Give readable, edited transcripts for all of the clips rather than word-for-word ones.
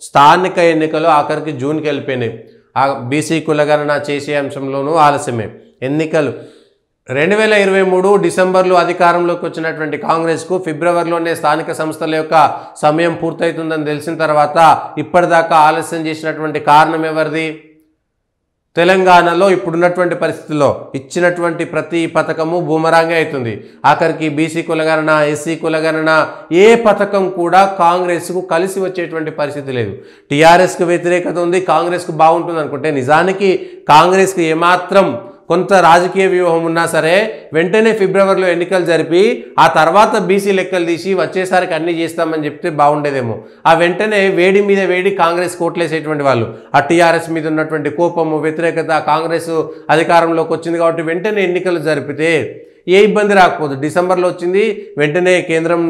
స్థానిక ఎన్నికలు ఆఖరికి జూన్కి వెళ్ళిపోయినాయి. ఆ బీసీ కులగణన చేసే అంశంలోనూ ఆలస్యమే. ఎన్నికలు 2023 డిసెంబర్లో అధికారంలోకి వచ్చినటువంటి కాంగ్రెస్కు ఫిబ్రవరిలోనే స్థానిక సంస్థల యొక్క సమయం పూర్తవుతుందని తెలిసిన తర్వాత ఇప్పటిదాకా ఆలస్యం చేసినటువంటి కారణం ఎవరిది? తెలంగాణలో ఇప్పుడున్నటువంటి పరిస్థితుల్లో ఇచ్చినటువంటి ప్రతి పథకము బూమరాంగే అవుతుంది. ఆఖరికి బీసీ కులగణన, ఎస్సీ కులగణన ఏ పథకం కూడా కాంగ్రెస్కు కలిసి వచ్చేటువంటి పరిస్థితి లేదు. టీఆర్ఎస్కు వ్యతిరేకత ఉంది, కాంగ్రెస్కు బాగుంటుంది అనుకుంటే నిజానికి కాంగ్రెస్కి ఏమాత్రం కొంత రాజకీయ వ్యూహం ఉన్నా సరే వెంటనే ఫిబ్రవరిలో ఎన్నికలు జరిపి ఆ తర్వాత బీసీ లెక్కలు తీసి వచ్చేసరికి అన్నీ చేస్తామని చెప్తే బాగుండేదేమో. ఆ వెంటనే వేడి మీద వేడి కాంగ్రెస్ కోట్లేసేటువంటి వాళ్ళు, ఆ టీఆర్ఎస్ మీద ఉన్నటువంటి కోపము, వ్యతిరేకత, కాంగ్రెస్ అధికారంలోకి వచ్చింది కాబట్టి వెంటనే ఎన్నికలు జరిపితే ఏ ఇబ్బంది రాకపోదు. డిసెంబర్లో వచ్చింది, వెంటనే కేంద్రం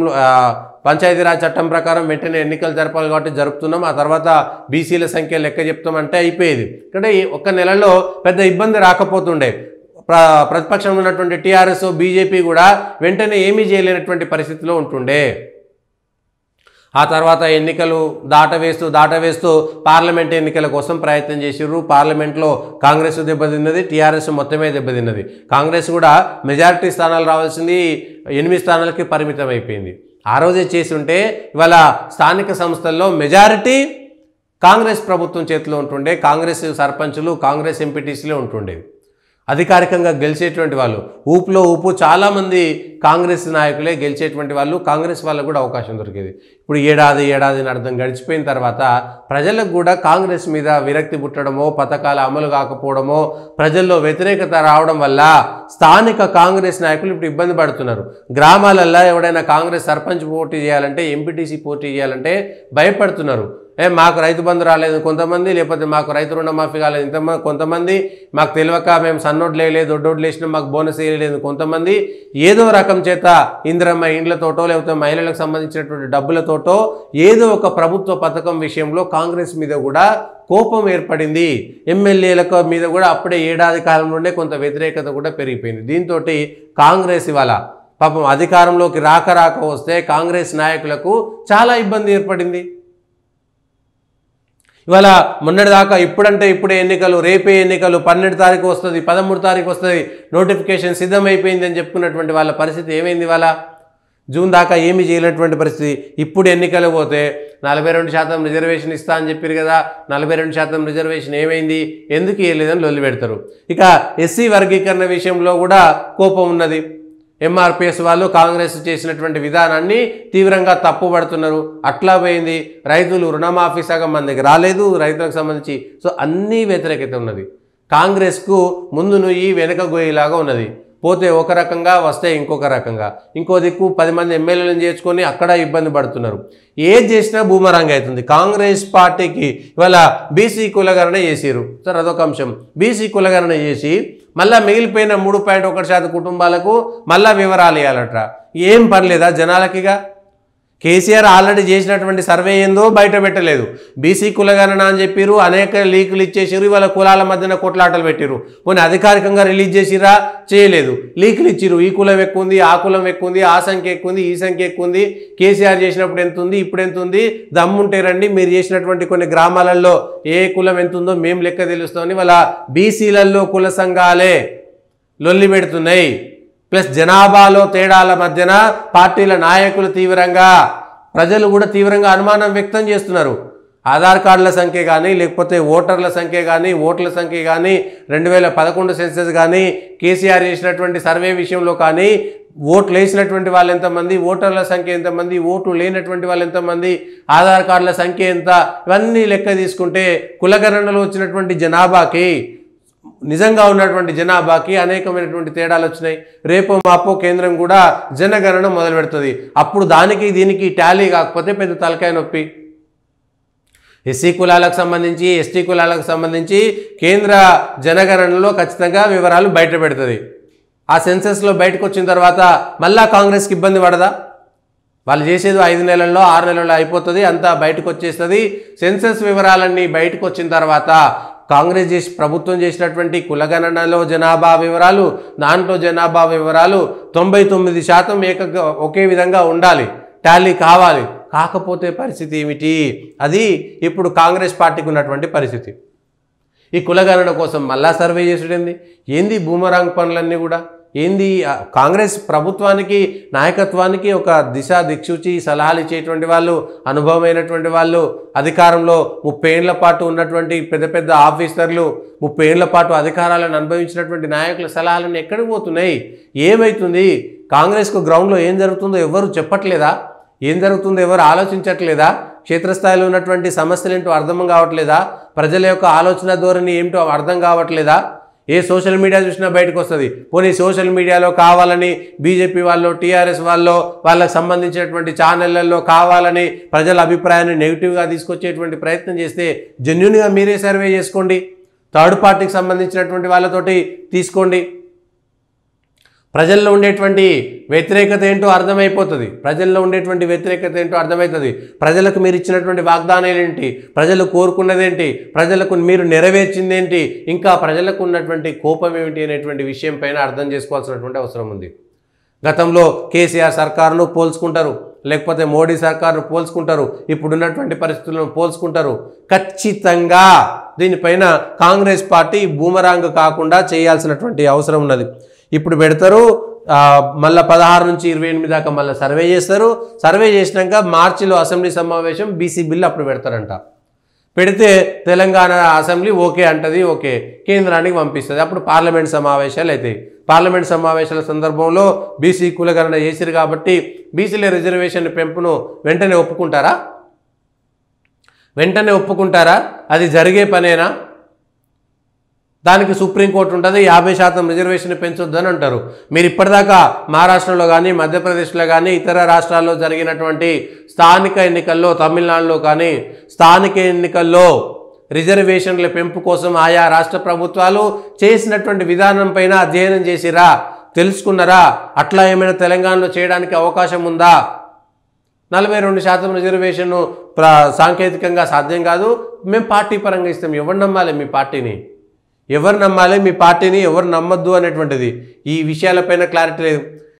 పంచాయతీరాజ్ చట్టం ప్రకారం వెంటనే ఎన్నికలు జరపాలి కాబట్టి జరుపుతున్నాం, ఆ తర్వాత బీసీల సంఖ్య లెక్క చెప్తామంటే అయిపోయేది. ఇక్కడ ఒక్క నెలలో పెద్ద ఇబ్బంది రాకపోతుండే. ప్రతిపక్షంలో ఉన్నటువంటి టీఆర్ఎస్, బీజేపీ కూడా వెంటనే ఏమీ చేయలేనటువంటి పరిస్థితిలో ఉంటుండే. ఆ తర్వాత ఎన్నికలు దాటవేస్తూ పార్లమెంట్ ఎన్నికల కోసం ప్రయత్నం చేసిర్రు. పార్లమెంట్లో కాంగ్రెస్ దెబ్బతిన్నది, టీఆర్ఎస్ మొత్తమే దెబ్బతిన్నది. కాంగ్రెస్ కూడా మెజారిటీ స్థానాలు రావాల్సింది 8 స్థానాలకి పరిమితం అయిపోయింది. ఆ రోజే చేసి ఉంటే ఇవాళ స్థానిక సంస్థల్లో మెజారిటీ కాంగ్రెస్ ప్రభుత్వం చేతిలో ఉంటుండే, కాంగ్రెస్ సర్పంచులు, కాంగ్రెస్ ఎంపీటీసీలే ఉంటుండేవి. అధికారికంగా గెలిచేటువంటి వాళ్ళు ఊపులో ఊపు చాలామంది కాంగ్రెస్ నాయకులే గెలిచేటువంటి వాళ్ళు, కాంగ్రెస్ వాళ్ళకు కూడా అవకాశం దొరికేది. ఇప్పుడు ఏడాది అర్థం గడిచిపోయిన తర్వాత ప్రజలకు కూడా కాంగ్రెస్ మీద విరక్తి పుట్టడమో, పథకాల అమలు కాకపోవడమో, ప్రజల్లో వ్యతిరేకత రావడం వల్ల స్థానిక కాంగ్రెస్ నాయకులు ఇప్పుడు ఇబ్బంది పడుతున్నారు. గ్రామాలల్లో ఎవడైనా కాంగ్రెస్ సర్పంచ్ పోటీ చేయాలంటే, ఎంపీటీసీ పోటీ చేయాలంటే భయపడుతున్నారు. మాకు రైతు బంధు రాలేదు కొంతమంది, లేకపోతే మాకు రైతు రుణమాఫీ కాలేదు కొంతమంది, మాకు తెలియక మేము సన్నోడ్లు వేయలేదు, దొడ్డోడ్లు వేసినాం, మాకు బోనస్ వేయలేదు కొంతమంది, ఏదో రకం చేత ఇందిరమ్మ ఇండ్లతోటో లేకపోతే మహిళలకు సంబంధించినటువంటి డబ్బులతోటో ఏదో ఒక ప్రభుత్వ పథకం విషయంలో కాంగ్రెస్ మీద కూడా కోపం ఏర్పడింది. ఎమ్మెల్యేలకు మీద కూడా అప్పుడే ఏడాది కాలం నుండే కొంత వ్యతిరేకత కూడా పెరిగిపోయింది. దీంతో కాంగ్రెస్ ఇవాళ పాపం అధికారంలోకి రాక వస్తే కాంగ్రెస్ నాయకులకు చాలా ఇబ్బంది ఏర్పడింది. ఇవాళ మొన్నటిదాకా ఇప్పుడే ఎన్నికలు, రేపే ఎన్నికలు, 12 తారీఖు వస్తుంది, 13 తారీఖు వస్తుంది, నోటిఫికేషన్ సిద్ధమైపోయింది అని చెప్పుకున్నటువంటి వాళ్ళ పరిస్థితి ఏమైంది? ఇవాళ జూన్ దాకా ఏమీ చేయలేనటువంటి పరిస్థితి. ఇప్పుడు ఎన్నికలు పోతే 42% రిజర్వేషన్ ఇస్తా అని చెప్పారు కదా, 42% రిజర్వేషన్ ఏమైంది, ఎందుకు ఇవ్వలేదని లొల్లి పెడతారు. ఇక ఎస్సీ వర్గీకరణ విషయంలో కూడా కోపం ఉన్నది. ఎంఆర్పిఎస్ వాళ్ళు కాంగ్రెస్ చేసినటువంటి విధానాన్ని తీవ్రంగా తప్పుపడుతున్నారు. అట్లా పోయింది. రైతులు రుణమాఫీ సగం మందికి రాలేదు, రైతులకు సంబంధించి. సో అన్నీ వ్యతిరేకత ఉన్నది. కాంగ్రెస్కు ముందు నుయ్యి వెనక గొయ్యిలాగా ఉన్నది. పోతే ఒక రకంగా, వస్తే ఇంకొక రకంగా. ఇంకో దిక్కు 10 మంది ఎమ్మెల్యేలను చేర్చుకొని అక్కడ ఇబ్బంది పడుతున్నారు. ఏది చేసినా బూమరాంగ్ అవుతుంది. కాంగ్రెస్ పార్టీకి ఇవాళ బీసీ కులగణన చేసిరు సార్, అదొక అంశం. బీసీ కులగణన చేసి మళ్ళీ మిగిలిపోయిన 3.1% కుటుంబాలకు మళ్ళీ వివరాలు ఇవ్వాలట. ఏం పర్లేదా జనాలకిగా? కేసీఆర్ ఆల్రెడీ చేసినటువంటి సర్వే ఏందో బయట పెట్టలేదు. బీసీ కులగణన అని చెప్పారు, అనేక లీకులు ఇచ్చేసారు, ఇవాళ కులాల మధ్యన కొట్లాటలు పెట్టారు. పోనీ అధికారికంగా రిలీజ్ చేసిరా? చేయలేదు. లీకులు ఇచ్చిరు, ఈ కులం ఎక్కువ ఉంది, ఆ కులం ఎక్కువ ఉంది, ఆ సంఖ్య ఎక్కువ ఉంది, ఈ సంఖ్య ఎక్కువ ఉంది, కేసీఆర్ చేసినప్పుడు ఎంత ఉంది, ఇప్పుడు ఎంత ఉంది, దమ్ముంటే రండి, మీరు చేసినటువంటి కొన్ని గ్రామాలలో ఏ కులం ఎంత ఉందో మేము లెక్క తెలుస్తామని వాళ్ళ బీసీలలో కుల సంఘాలే లొల్లి పెడుతున్నాయి. ప్లస్ జనాభాలో తేడాల మధ్యన పార్టీల నాయకులు ప్రజలు కూడా తీవ్రంగా అనుమానం వ్యక్తం చేస్తున్నారు. ఆధార్ కార్డుల సంఖ్య కానీ, లేకపోతే ఓటర్ల సంఖ్య కానీ, ఓట్ల సంఖ్య కానీ, 2011 సెన్సెస్ కానీ, కేసీఆర్ చేసినటువంటి సర్వే విషయంలో కానీ, ఓట్లు వేసినటువంటి వాళ్ళు ఎంతమంది, ఓటర్ల సంఖ్య ఎంతమంది, ఓట్లు లేనటువంటి వాళ్ళు ఎంతమంది, ఆధార్ కార్డుల సంఖ్య ఎంత, ఇవన్నీ లెక్క తీసుకుంటే కులగణనలో వచ్చినటువంటి జనాభాకి, నిజంగా ఉన్నటువంటి జనాభాకి అనేకమైనటువంటి తేడాలు వచ్చినాయి. రేపో మాపో కేంద్రం కూడా జనగణన మొదలు పెడుతుంది. అప్పుడు దానికి దీనికి టాలీ కాకపోతే పెద్ద తలకాయ నొప్పి. ఎస్సీ కులాలకు సంబంధించి, ఎస్టీ కులాలకు సంబంధించి కేంద్ర జనగణనలో ఖచ్చితంగా వివరాలు బయట పెడుతుంది. ఆ సెన్సెస్లో బయటకు వచ్చిన తర్వాత మళ్ళా కాంగ్రెస్కి ఇబ్బంది పడదా? వాళ్ళు చేసేది 5 నెలల్లో 6 నెలల్లో అయిపోతుంది, అంతా బయటకు వచ్చేస్తుంది. సెన్సెస్ వివరాలన్నీ బయటకు వచ్చిన తర్వాత కాంగ్రెస్ ప్రభుత్వం చేసినటువంటి కులగణనలో జనాభా వివరాలు, దాంట్లో జనాభా వివరాలు 99% ఒకే విధంగా ఉండాలి, టాలీ కావాలి. కాకపోతే పరిస్థితి ఏమిటి? అది ఇప్పుడు కాంగ్రెస్ పార్టీకి ఉన్నటువంటి పరిస్థితి. ఈ కులగణన కోసం మళ్ళా సర్వే చేసుడేంది? ఏంది బూమరాంగ్ పనులన్నీ కూడా? ఏంది కాంగ్రెస్ ప్రభుత్వానికి నాయకత్వానికి ఒక దిక్సూచి సలహాలు ఇచ్చేటువంటి వాళ్ళు, అనుభవమైనటువంటి వాళ్ళు, అధికారంలో 30 ఏళ్ల పాటు ఉన్నటువంటి పెద్ద పెద్ద ఆఫీసర్లు, 30 ఏళ్ల పాటు అధికారాలను అనుభవించినటువంటి నాయకుల సలహాలను ఎక్కడికి పోతున్నాయి? ఏమవుతుంది? కాంగ్రెస్కు గ్రౌండ్లో ఏం జరుగుతుందో ఎవరు చెప్పట్లేదా? ఏం జరుగుతుందో ఎవరు ఆలోచించట్లేదా? క్షేత్రస్థాయిలో ఉన్నటువంటి సమస్యలు ఏంటో అర్థం కావట్లేదా? ప్రజల యొక్క ఆలోచన ధోరణి ఏమిటో అర్థం కావట్లేదా? ఏ సోషల్ మీడియా చూసినా బయటకు వస్తుంది. పోనీ సోషల్ మీడియాలో కావాలని బీజేపీ వాళ్ళు, టీఆర్ఎస్ వాళ్ళు, వాళ్ళకి సంబంధించినటువంటి ఛానళ్లలో కావాలని ప్రజల అభిప్రాయాన్ని నెగిటివ్గా తీసుకొచ్చేటువంటి ప్రయత్నం చేస్తే జెన్యూన్గా మీరే సర్వే చేసుకోండి. థర్డ్ పార్టీకి సంబంధించినటువంటి వాళ్ళతోటి తీసుకోండి. ప్రజల్లో ఉండేటువంటి వ్యతిరేకత ఏంటో అర్థమైపోతుంది. ప్రజలకు మీరు ఇచ్చినటువంటి వాగ్దానాలు ఏంటి? ప్రజలు కోరుకున్నదేంటి? ప్రజలకు మీరు నెరవేర్చిందేంటి? ఇంకా ప్రజలకు ఉన్నటువంటి కోపం ఏమిటి అనేటువంటి విషయం పైన అర్థం చేసుకోవాల్సినటువంటి అవసరం ఉంది. గతంలో కేసీఆర్ సర్కారును పోల్చుకుంటారు, లేకపోతే మోడీ సర్కారును పోల్చుకుంటారు, ఇప్పుడున్నటువంటి పరిస్థితులను పోల్చుకుంటారు. ఖచ్చితంగా దీనిపైన కాంగ్రెస్ పార్టీ బూమరాంగ్ కాకుండా చేయాల్సినటువంటి అవసరం ఉన్నది. ఇప్పుడు పెడతారు, మళ్ళీ 16 నుంచి 28 దాకా మళ్ళీ సర్వే చేస్తారు. సర్వే చేసినాక మార్చిలో అసెంబ్లీ సమావేశం బీసీ బిల్లు అప్పుడు పెడతారంట. పెడితే తెలంగాణ అసెంబ్లీ ఓకే అంటది, ఓకే కేంద్రానికి పంపిస్తుంది. అప్పుడు పార్లమెంట్ సమావేశాలు అవుతాయి. పార్లమెంట్ సమావేశాల సందర్భంలో బీసీ కులగణన చేసిరు కాబట్టి బీసీల రిజర్వేషన్ పెంపును వెంటనే ఒప్పుకుంటారా? అది జరిగే పనేనా? దానికి సుప్రీంకోర్టు ఉంటుంది, 50% రిజర్వేషన్ పెంచొద్దని అంటారు. మీరు ఇప్పటిదాకా మహారాష్ట్రలో కానీ, మధ్యప్రదేశ్లో కానీ, ఇతర రాష్ట్రాల్లో జరిగినటువంటి స్థానిక ఎన్నికల్లో, తమిళనాడులో కానీ స్థానిక ఎన్నికల్లో రిజర్వేషన్ల పెంపు కోసం ఆయా రాష్ట్ర ప్రభుత్వాలు చేసినటువంటి విధానం పైన అధ్యయనం చేసిరా? తెలుసుకున్నారా? అట్లా ఏమైనా తెలంగాణలో చేయడానికి అవకాశం ఉందా? 42% రిజర్వేషన్ సాంకేతికంగా సాధ్యం కాదు, మేము పార్టీ పరంగా ఇస్తాం. ఎవరు నమ్మాలి మీ పార్టీని? ఎవరు నమ్మద్దు అనేటువంటిది ఈ విషయాలపైన క్లారిటీ లేదు.